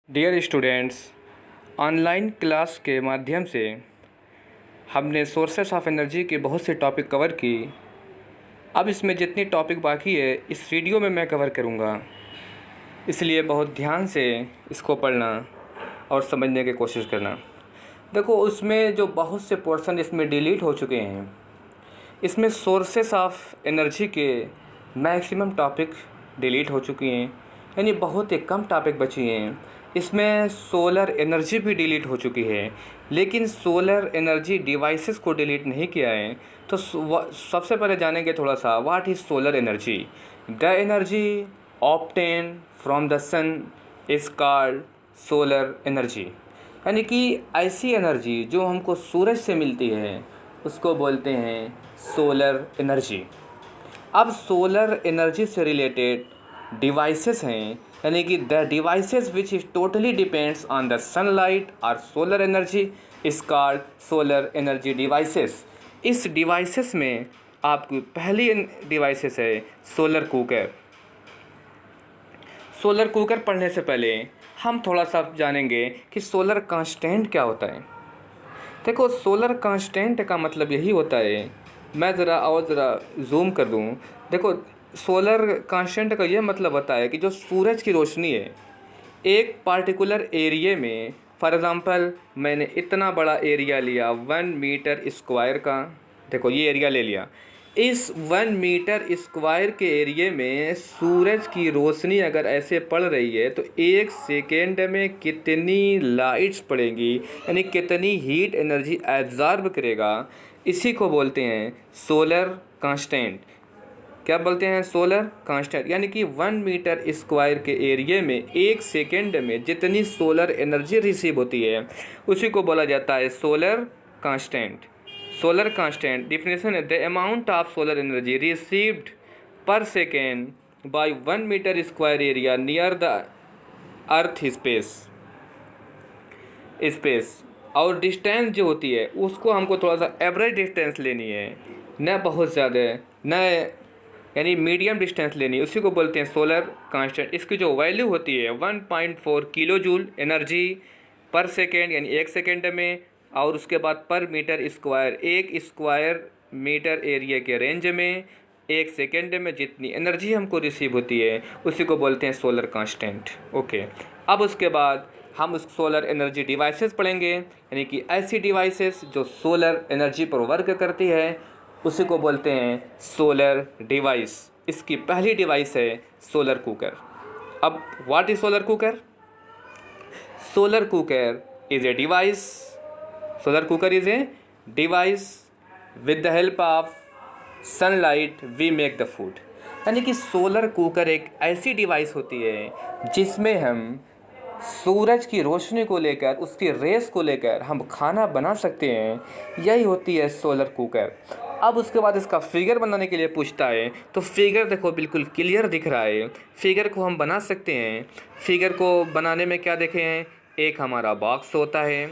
Dear students, online class के माध्यम से हमने सोर्सेस ऑफ एनर्जी के बहुत से टॉपिक कवर की। अब इसमें जितनी टॉपिक बाकी है इस वीडियो में मैं कवर करूँगा, इसलिए बहुत ध्यान से इसको पढ़ना और समझने की कोशिश करना। देखो, उसमें जो बहुत से पोर्शन इसमें डिलीट हो चुके हैं, इसमें सोर्सेस ऑफ एनर्जी के मैक्सिमम टॉपिक डिलीट हो चुकी हैं, यानी बहुत ही कम टॉपिक बची हैं। इसमें सोलर एनर्जी भी डिलीट हो चुकी है, लेकिन सोलर एनर्जी डिवाइसेस को डिलीट नहीं किया है। तो सबसे पहले जानेंगे थोड़ा सा what is solar energy. The energy obtain from the sun is called solar energy, यानी कि ऐसी एनर्जी जो हमको सूरज से मिलती है उसको बोलते हैं सोलर एनर्जी। अब सोलर एनर्जी से रिलेटेड डिवाइसेस हैं, यानी कि the devices which is totally depends on the sunlight और solar energy is called solar energy devices. इस डिवाइसेस में आपकी पहली डिवाइसेस है सोलर कुकर। सोलर कुकर पढ़ने से पहले हम थोड़ा सा जानेंगे कि सोलर कांस्टेंट क्या होता है। देखो, सोलर कांस्टेंट का मतलब यही होता है, मैं ज़रा जूम कर दूँ। देखो, सोलर कांस्टेंट का ये मतलब होता है कि जो सूरज की रोशनी है एक पार्टिकुलर एरिया में, फॉर एग्ज़ाम्पल मैंने इतना बड़ा एरिया लिया 1 मीटर स्क्वायर का। देखो, ये एरिया ले लिया। इस 1 मीटर स्क्वायर के एरिया में सूरज की रोशनी अगर ऐसे पड़ रही है तो 1 सेकेंड में कितनी लाइट्स पड़ेंगी, यानी कितनी हीट एनर्जी एब्जॉर्ब करेगा, इसी को बोलते हैं सोलर कांस्टेंट। क्या बोलते हैं? Solar constant. यानी कि 1 मीटर स्क्वायर के एरिया में 1 सेकेंड में जितनी सोलर एनर्जी रिसीव होती है उसी को बोला जाता है solar constant. Solar constant definition है the amount of solar energy received per second by 1 metre square area near the earth space. और डिस्टेंस जो होती है उसको हमको थोड़ा सा एवरेज डिस्टेंस लेनी है, न बहुत ज़्यादा न, यानी मीडियम डिस्टेंस लेनी है, उसी को बोलते हैं सोलर कांस्टेंट। इसकी जो वैल्यू होती है 1.4 kilo joule energy per second, यानी 1 सेकेंड में, और उसके बाद per metre square, 1 square metre area के रेंज में 1 सेकेंड में जितनी एनर्जी हमको रिसीव होती है उसी को बोलते हैं सोलर कांस्टेंट। ओके, अब उसके बाद हम उस सोलर एनर्जी डिवाइसेस पढ़ेंगे, यानी कि ऐसी डिवाइसेस जो सोलर एनर्जी पर वर्क करती है उसी को बोलते हैं सोलर डिवाइस। इसकी पहली डिवाइस है सोलर कुकर। अब what is solar cooker? Solar cooker is a device, solar cooker is a device with the help of sunlight we make the food. यानी कि सोलर कुकर एक ऐसी डिवाइस होती है जिसमें हम सूरज की रोशनी को लेकर, उसकी रेस को लेकर हम खाना बना सकते हैं, यही होती है सोलर कुकर। अब उसके बाद इसका फिगर बनाने के लिए पूछता है, तो फिगर देखो बिल्कुल क्लियर दिख रहा है, फिगर को हम बना सकते हैं। फिगर को बनाने में क्या देखे हैं, एक हमारा बॉक्स होता है,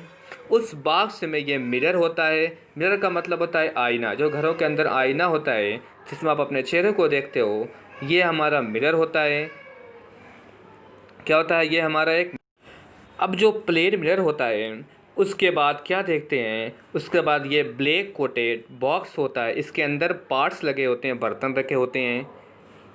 उस बॉक्स में ये मिरर होता है। मिरर का मतलब होता है आईना, जो घरों के अंदर आईना होता है जिसमें आप अपने चेहरे को देखते हो, ये हमारा मिरर होता है। क्या होता है? ये हमारा एक। अब जो प्लेन मिरर होता है उसके बाद क्या देखते हैं, उसके बाद ये ब्लैक कोटेड बॉक्स होता है, इसके अंदर पार्ट्स लगे होते हैं, बर्तन रखे होते हैं,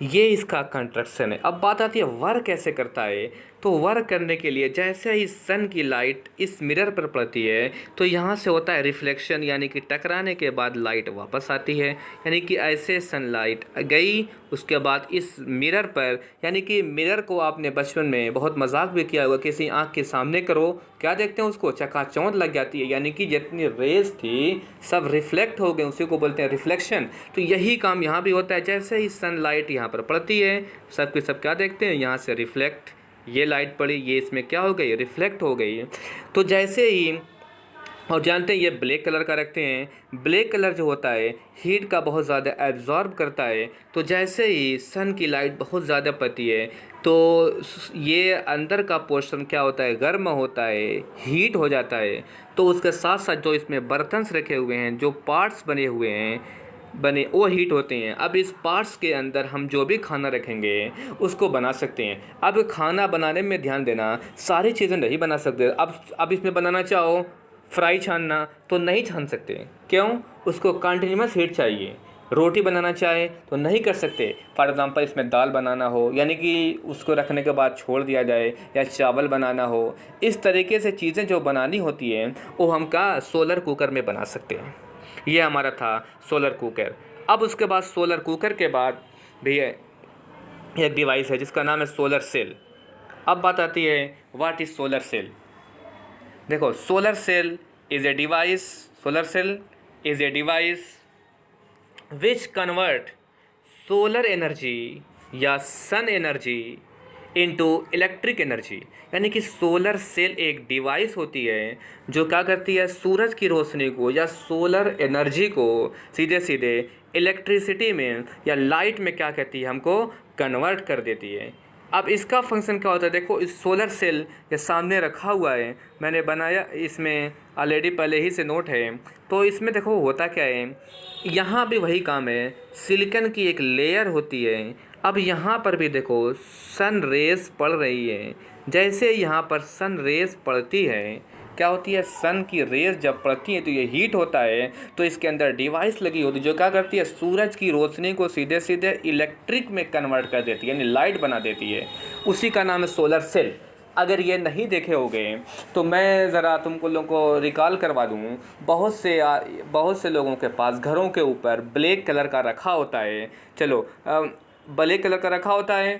ये इसका कंस्ट्रक्शन है। अब बात आती है वर्क कैसे करता है। तो वर्क करने के लिए जैसे ही सन की लाइट इस मिरर पर पड़ती है तो यहाँ से होता है रिफ्लेक्शन, यानी कि टकराने के बाद लाइट वापस आती है। यानी कि ऐसे सनलाइट गई, उसके बाद इस मिरर पर, यानी कि मिरर को आपने बचपन में बहुत मजाक भी किया होगा, किसी आँख के सामने करो, क्या देखते हैं उसको, चकाचौंध लग जाती है, यानी कि जितनी रेज थी सब रिफ्लेक्ट हो गए, उसी को बोलते हैं रिफ्लेक्शन। तो यही काम यहाँ भी होता है, जैसे ही सनलाइट यहाँ पर पड़ती है सब के सब क्या देखते हैं, यहाँ से रिफ्लेक्ट, ये लाइट पड़ी, ये इसमें क्या हो गई, रिफ्लेक्ट हो गई। तो जैसे ही, और जानते हैं ये ब्लैक कलर का रखते हैं, ब्लैक कलर जो होता है हीट का बहुत ज़्यादा एब्जॉर्ब करता है। तो जैसे ही सन की लाइट बहुत ज़्यादा पड़ती है तो ये अंदर का पोर्शन क्या होता है, गर्म होता है, हीट हो जाता है। तो उसके साथ साथ जो इसमें बर्तन्स रखे हुए हैं, जो पार्ट्स बने हुए हैं, बने वो हीट होते हैं। अब इस पार्ट्स के अंदर हम जो भी खाना रखेंगे उसको बना सकते हैं। अब खाना बनाने में ध्यान देना, सारी चीज़ें नहीं बना सकते। अब इसमें बनाना चाहो फ्राई छानना तो नहीं छान सकते, क्यों? उसको कंटिन्यूस हीट चाहिए। रोटी बनाना चाहे तो नहीं कर सकते। फॉर एग्ज़ाम्पल इसमें दाल बनाना हो, यानी कि उसको रखने के बाद छोड़ दिया जाए, या चावल बनाना हो, इस तरीके से चीज़ें जो बनानी होती हैं वो हम का सोलर कुकर में बना सकते हैं। ये हमारा था सोलर कुकर। अब उसके बाद सोलर कुकर के बाद भी एक डिवाइस है जिसका नाम है सोलर सेल। अब बात आती है व्हाट इज़ सोलर सेल। देखो, solar cell is a device, solar cell is a device which convert solar energy या sun energy into electric energy. यानी कि सोलर सेल एक डिवाइस होती है जो क्या करती है, सूरज की रोशनी को या सोलर एनर्जी को सीधे सीधे इलेक्ट्रिसिटी में या लाइट में क्या कहती है, हमको कन्वर्ट कर देती है। अब इसका फंक्शन क्या होता है, देखो इस सोलर सेल के सामने रखा हुआ है, मैंने बनाया, इसमें ऑलरेडी पहले ही से नोट है। तो इसमें देखो होता क्या है, यहाँ भी वही काम है, सिलिकॉन की एक लेयर होती है। अब यहाँ पर भी देखो सन रेस पड़ रही है। जैसे यहाँ पर सन रेस पड़ती है, क्या होती है, सन की रेस जब पड़ती है तो ये हीट होता है, तो इसके अंदर डिवाइस लगी होती है जो क्या करती है, सूरज की रोशनी को सीधे सीधे इलेक्ट्रिक में कन्वर्ट कर देती है, यानी लाइट बना देती है। उसी का नाम है सोलर सेल। अगर ये नहीं देखे होगे तो मैं ज़रा तुमको लोगों को रिकॉल करवा दूँ। बहुत से लोगों के पास घरों के ऊपर ब्लैक कलर का रखा होता है, चलो ब्लैक कलर का रखा होता है,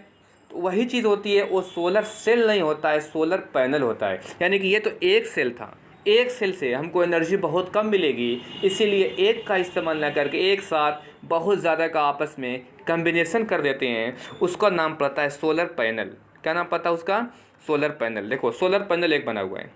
तो वही चीज़ होती है, वो सोलर सेल नहीं होता है, सोलर पैनल होता है। यानी कि ये तो एक सेल था, एक सेल से हमको एनर्जी बहुत कम मिलेगी, इसीलिए एक का इस्तेमाल ना करके एक साथ बहुत ज़्यादा का आपस में कम्बिनेशन कर देते हैं, उसका नाम पड़ता है सोलर पैनल। क्या नाम पता उसका? Solar panel. देखो सोलर पैनल एक बना हुआ है,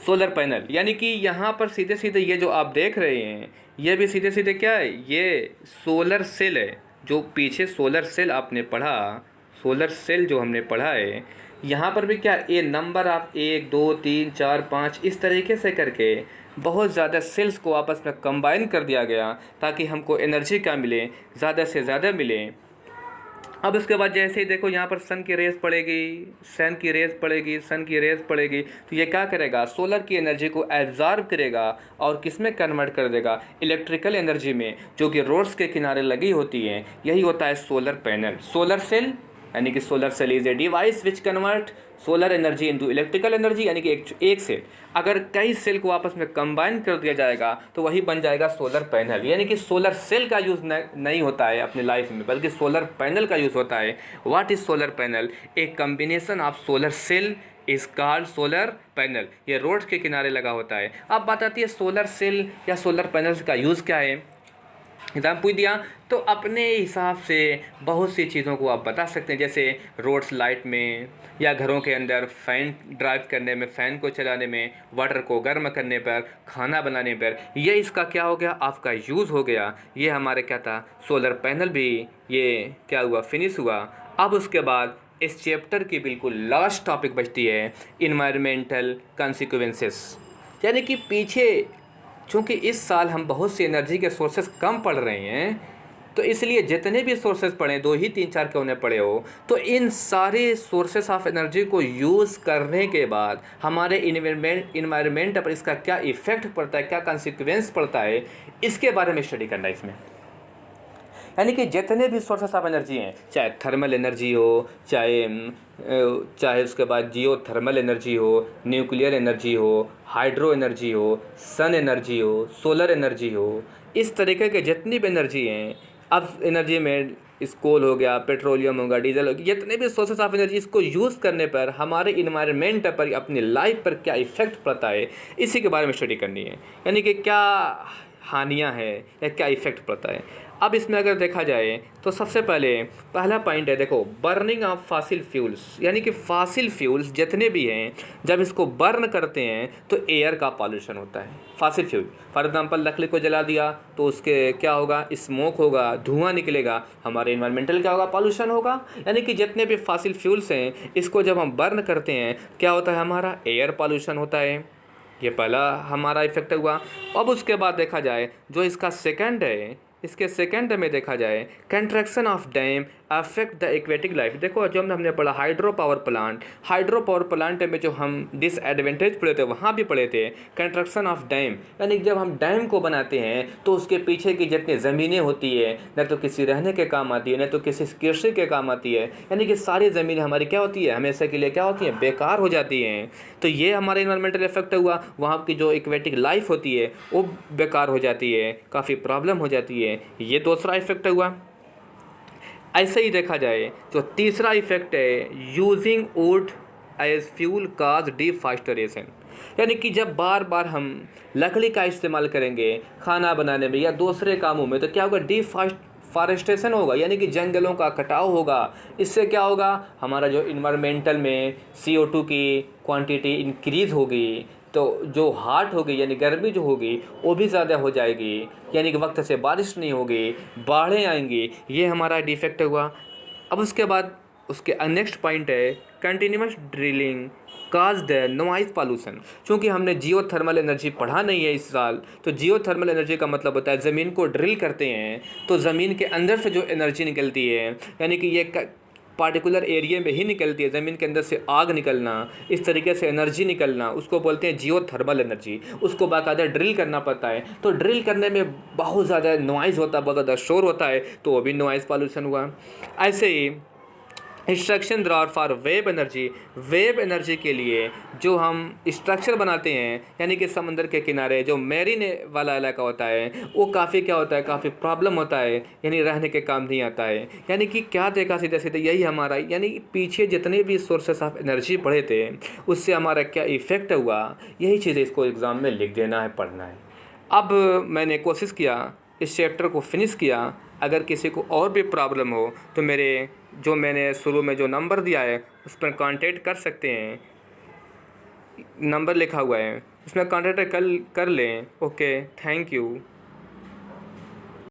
सोलर पैनल, यानी कि यहाँ पर सीधे सीधे ये जो आप देख रहे हैं ये भी सीधे सीधे क्या है, ये सोलर सेल है। जो पीछे सोलर सेल आपने पढ़ा, सोलर सेल जो हमने पढ़ा है, यहाँ पर भी क्या, ये नंबर आप 1 2 3 4 5 इस तरीके से करके बहुत ज़्यादा सेल्स को आपस में कंबाइन कर दिया गया ताकि हमको एनर्जी क्या मिले, ज़्यादा से ज़्यादा मिले। अब उसके बाद जैसे ही देखो यहाँ पर सन की रेस पड़ेगी, सन की रेस पड़ेगी, सन की रेस पड़ेगी, तो ये क्या करेगा, सोलर की एनर्जी को एब्जॉर्ब करेगा और किस में कन्वर्ट कर देगा, इलेक्ट्रिकल एनर्जी में, जो कि रोड्स के किनारे लगी होती है। यही होता है सोलर पैनल। सोलर सेल यानी कि solar cell is a device which convert solar energy into electrical energy. यानी कि एक सेल, अगर कई सेल को आपस में कंबाइन कर दिया जाएगा तो वही बन जाएगा सोलर पैनल। यानी कि सोलर सेल का यूज़ नहीं होता है अपने लाइफ में, बल्कि सोलर पैनल का यूज़ होता है। What is solar panel? एक combination of solar cell is called solar panel. ये रोड के किनारे लगा होता है। अब बात आती है सोलर सेल या सोलर पैनल का यूज़ क्या है। एग्जाम पूछ दिया तो अपने हिसाब से बहुत सी चीज़ों को आप बता सकते हैं, जैसे रोड्स लाइट में, या घरों के अंदर फ़ैन ड्राइव करने में, फ़ैन को चलाने में, वाटर को गर्म करने पर, खाना बनाने पर, ये इसका क्या हो गया, आपका यूज़ हो गया। ये हमारे क्या था, सोलर पैनल भी ये क्या हुआ, फिनिश हुआ। अब उसके बाद इस चैप्टर की बिल्कुल लास्ट टॉपिक बचती है इन्वायरमेंटल कॉन्सिक्वेंसेस। यानी कि पीछे चूँकि इस साल हम बहुत सी एनर्जी के सोर्सेस कम पढ़ रहे हैं, तो इसलिए जितने भी सोर्सेस पढ़े, 2 ही 3 4 क्यों न पढ़े हो, तो इन सारे सोर्सेस ऑफ एनर्जी को यूज़ करने के बाद हमारे इन्वायरमेंट पर इसका क्या इफ़ेक्ट पड़ता है, क्या कॉन्सिक्वेंस पड़ता है, इसके बारे में स्टडी करना है इसमें। यानी कि जितने भी सोर्सेस ऑफ एनर्जी हैं, चाहे थर्मल एनर्जी हो, चाहे उसके बाद जियो थर्मल एनर्जी हो, न्यूक्लियर एनर्जी हो, हाइड्रो एनर्जी हो, सन एनर्जी हो, सोलर एनर्जी हो, इस तरीके के जितनी भी एनर्जी हैं। अब एनर्जी में कोल हो गया, पेट्रोलियम होगा, डीजल हो गया, जितने भी सोर्सेस ऑफ एनर्जी, इसको यूज़ करने पर हमारे इन्वायरमेंट पर, अपनी लाइफ पर क्या इफ़ेक्ट पड़ता है, इसी के बारे में स्टडी करनी है। यानी कि क्या हानियाँ हैं या क्या इफ़ेक्ट पड़ता है। अब इसमें अगर देखा जाए तो सबसे पहला पॉइंट है, देखो बर्निंग ऑफ फॉसिल फ्यूल्स। यानी कि फॉसिल फ्यूल्स जितने भी हैं, जब इसको बर्न करते हैं तो एयर का पॉल्यूशन होता है। फॉसिल फ्यूल, फॉर एग्जांपल लकड़ी को जला दिया तो उसके क्या होगा, स्मोक होगा, धुआं निकलेगा, हमारे इन्वायरमेंटल क्या होगा, पॉल्यूशन होगा। यानी कि जितने भी फॉसिल फ्यूल्स हैं, इसको जब हम बर्न करते हैं क्या होता है, हमारा एयर पॉल्यूशन होता है। ये पहला हमारा इफेक्ट हुआ। अब उसके बाद देखा जाए जो इसका सेकंड है, इसके सेकंड में देखा जाए contraction of dam affect the aquatic life. देखो जो हमने पढ़ा हाइड्रो पावर प्लांट में जो हम डिसएडवांटेज पढ़े थे वहाँ भी पढ़े थे कंस्ट्रक्शन ऑफ डैम, यानी जब हम डैम को बनाते हैं तो उसके पीछे की जितनी ज़मीनें होती है न तो किसी रहने के काम आती है न तो किसी कृषि के काम आती है, यानी कि सारी ज़मीनें हमारी क्या होती है हमेशा के लिए क्या होती है बेकार हो जाती हैं। तो ये हमारा इन्वायरमेंटल इफेक्ट हुआ, वहाँ की जो एक्वेटिक लाइफ होती है वो बेकार हो जाती है, काफ़ी प्रॉब्लम हो जाती है। ये दूसरा इफेक्ट हुआ। ऐसे ही देखा जाए जो तीसरा इफेक्ट है using would as fuel cause deforestation, यानी कि जब बार बार हम लकड़ी का इस्तेमाल करेंगे खाना बनाने में या दूसरे कामों में तो क्या होगा डिफॉरेस्टेशन होगा, यानी कि जंगलों का कटाव होगा। इससे क्या होगा हमारा जो इन्वायरमेंटल में CO2 की क्वांटिटी इंक्रीज़ होगी, तो जो हाट होगी यानी गर्मी जो होगी वो भी ज़्यादा हो जाएगी, यानी कि वक्त से बारिश नहीं होगी, बाढ़ें आएंगी। ये हमारा डिफेक्ट हुआ। अब उसके बाद उसके नेक्स्ट पॉइंट है continuous drilling cause the noise pollution. चूँकि हमने जियोथर्मल एनर्जी पढ़ा नहीं है इस साल, तो जियोथर्मल एनर्जी का मतलब होता है ज़मीन को ड्रिल करते हैं तो ज़मीन के अंदर से जो एनर्जी निकलती है, यानी कि ये पार्टिकुलर एरिया में ही निकलती है, ज़मीन के अंदर से आग निकलना, इस तरीके से एनर्जी निकलना, उसको बोलते हैं जियोथर्मल एनर्जी। उसको बाकायदा ड्रिल करना पड़ता है, तो ड्रिल करने में बहुत ज़्यादा नॉइज़ होता है, बहुत ज़्यादा शोर होता है, तो वो भी नॉइज़ पॉल्यूशन हुआ। ऐसे ही instruction drawer for wave energy के लिए जो हम स्ट्रक्चर बनाते हैं, यानी कि समंदर के किनारे जो मैरीन वाला इलाका होता है वो काफ़ी क्या होता है काफ़ी प्रॉब्लम होता है, यानी रहने के काम नहीं आता है। यानी कि क्या देखा सीधे सीधे यही हमारा, यानी पीछे जितने भी सोर्सेस ऑफ एनर्जी पढ़े थे उससे हमारा क्या इफ़ेक्ट हुआ, यही चीज़ें इसको एग्ज़ाम में लिख देना है, पढ़ना है। अब मैंने कोशिश किया इस चैप्टर को फिनिश किया। अगर किसी को और भी प्रॉब्लम हो तो मेरे जो मैंने शुरू में जो नंबर दिया है उस पर कांटेक्ट कर सकते हैं, नंबर लिखा हुआ है उसमें कांटेक्ट कर लें। Okay, thank you.